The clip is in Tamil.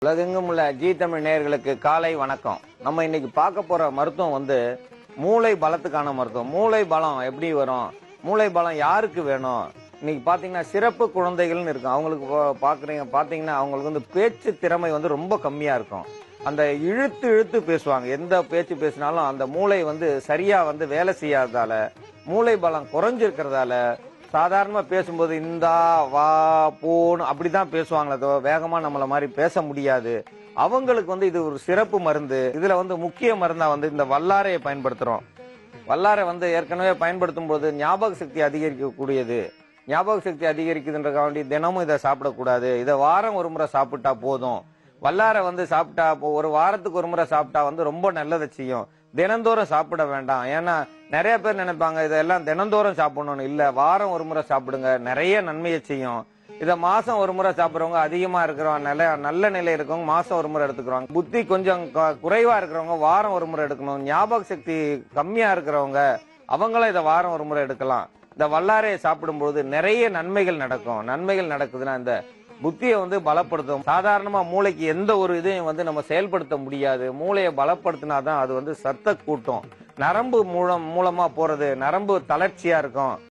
உலகெங்கும் உள்ள ஜி தமிழ் நேயர்களுக்கு காலை வணக்கம். நம்ம இன்னைக்கு பார்க்க போற மருத்துவம் மூளை பலத்துக்கான மருத்துவம். மூளை பலம் எப்படி வரும், மூளை பலம் யாருக்கு வேணும்? இன்னைக்கு பாத்தீங்கன்னா சிறப்பு குழந்தைகள்னு இருக்கும். அவங்களுக்கு பாத்தீங்கன்னா அவங்களுக்கு பேச்சு திறமை ரொம்ப கம்மியா இருக்கும். அந்த இழுத்து இழுத்து பேசுவாங்க. எந்த பேச்சு பேசினாலும் அந்த மூளை சரியா வேலை செய்யாததால, மூளை பலம் குறைஞ்சிருக்கிறதால சாதாரணமா பேசும்போது இந்தா வா போன்னு அப்படிதான் பேசுவாங்களே, வேகமா நம்மள மாதிரி பேச முடியாது. அவங்களுக்கு இது ஒரு சிறப்பு மருந்து. இதுல முக்கிய மருந்தா இந்த வல்லாரையை பயன்படுத்துறோம். வல்லாரை ஏற்கனவே பயன்படுத்தும் போது ஞாபக சக்தி அதிகரிக்கக்கூடியது. ஞாபக சக்தி அதிகரிக்குதுன்றக்காண்டி தினமும் இதை சாப்பிடக்கூடாது. இதை வாரம் ஒரு முறை சாப்பிட்டா போதும். வல்லாரை சாப்பிட்டா ஒரு வாரத்துக்கு ஒரு முறை சாப்பிட்டா ரொம்ப நல்லதை செய்யும். தினந்தோறும் சாப்பிட வேண்டாம். ஏன்னா நிறைய பேர் நினைப்பாங்க இதெல்லாம் தினந்தோறும் சாப்பிடணும்னு. இல்ல, வாரம் ஒரு முறை சாப்பிடுங்க, நிறைய நன்மையை செய்யும். இத மாசம் ஒரு முறை சாப்பிடுறவங்க, அதிகமா இருக்கிறவங்க, நல்ல நிலை இருக்கவங்க மாசம் ஒரு முறை எடுத்துக்கிறவங்க. புத்தி கொஞ்சம் குறைவா இருக்கிறவங்க வாரம் ஒரு முறை எடுக்கணும். ஞாபக சக்தி கம்மியா இருக்கிறவங்க அவங்களும் இதை வாரம் ஒரு முறை எடுக்கலாம். இந்த வல்லாரையை சாப்பிடும்போது நிறைய நன்மைகள் நடக்கும். நன்மைகள் நடக்குதுன்னா இந்த புத்தியை பலப்படுத்தும். சாதாரணமா மூளைக்கு எந்த ஒரு இதையும் நம்ம செயல்படுத்த முடியாது. மூளையை பலப்படுத்தினாதான் அது சத்த கூட்டம். நரம்பு மூலமா போறது, நரம்பு தளர்ச்சியா இருக்கும்.